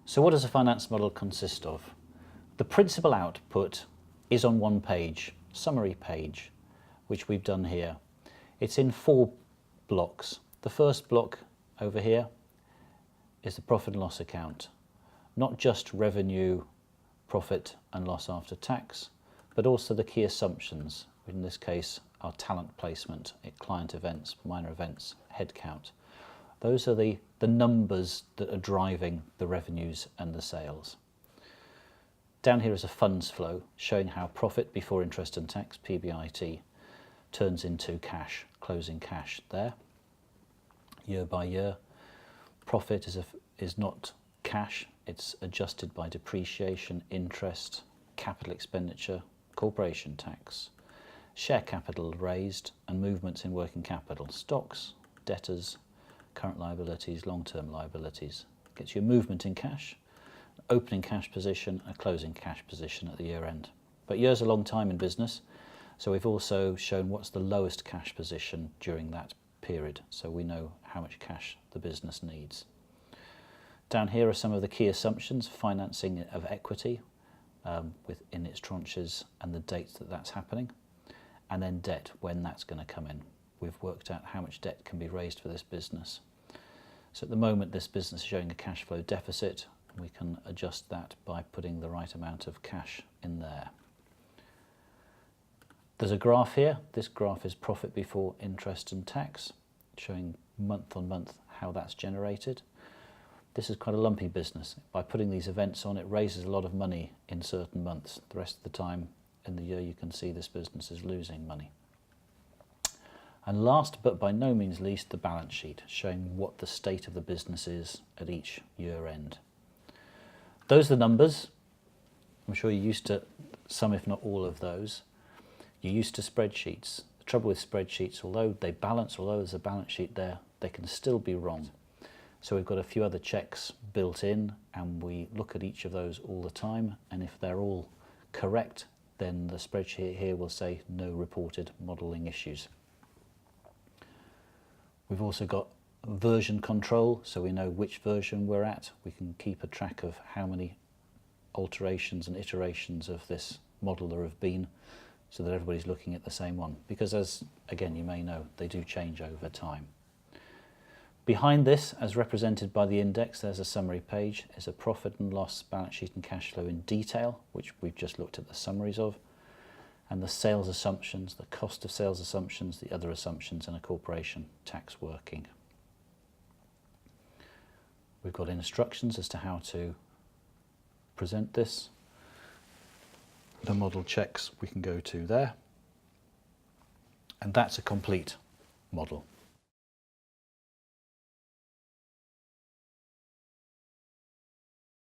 So what does a finance model consist of? The principal output is on one page, summary page, which we've done here. It's in 4 blocks. The first block over here is the profit and loss account. Not just revenue, profit and loss after tax, but also the key assumptions, in this case our talent placement, client events, minor events, headcount. Those are the numbers that are driving the revenues and the sales. Down here is a funds flow showing how profit before interest and tax, PBIT, turns into cash, closing cash there. Year by year, profit is not cash, it's adjusted by depreciation, interest, capital expenditure, corporation tax, share capital raised and movements in working capital, stocks, debtors, current liabilities, long-term liabilities. Gets you a movement in cash, opening cash position, a closing cash position at the year end. But year's a long time in business, so we've also shown what's the lowest cash position during that period, so we know how much cash the business needs. Down here are some of the key assumptions: financing of equity within its tranches and the dates that that's happening, and then debt, when that's going to come in. We've worked out how much debt can be raised for this business. So at the moment this business is showing a cash flow deficit, and we can adjust that by putting the right amount of cash in there. There's a graph here. This graph is profit before interest and tax, showing month on month how that's generated. This is quite a lumpy business. By putting these events on, it raises a lot of money in certain months. The rest of the time in the year you can see this business is losing money. And last but by no means least, the balance sheet, showing what the state of the business is at each year end. Those are the numbers. I'm sure you're used to some, if not all of those. You're used to spreadsheets. The trouble with spreadsheets, although they balance, although there's a balance sheet there, they can still be wrong. So we've got a few other checks built in, and we look at each of those all the time, and if they're all correct, then the spreadsheet here will say no reported modelling issues. We've also got version control, so we know which version we're at. We can keep a track of how many alterations and iterations of this model there have been, so that everybody's looking at the same one. Because as, again, you may know, they do change over time. Behind this, as represented by the index, there's a summary page, is a profit and loss, balance sheet and cash flow in detail, which we've just looked at the summaries of, and the sales assumptions, the cost of sales assumptions, the other assumptions, and a corporation tax working. We've got instructions as to how to present this. The model checks we can go to there. And that's a complete model.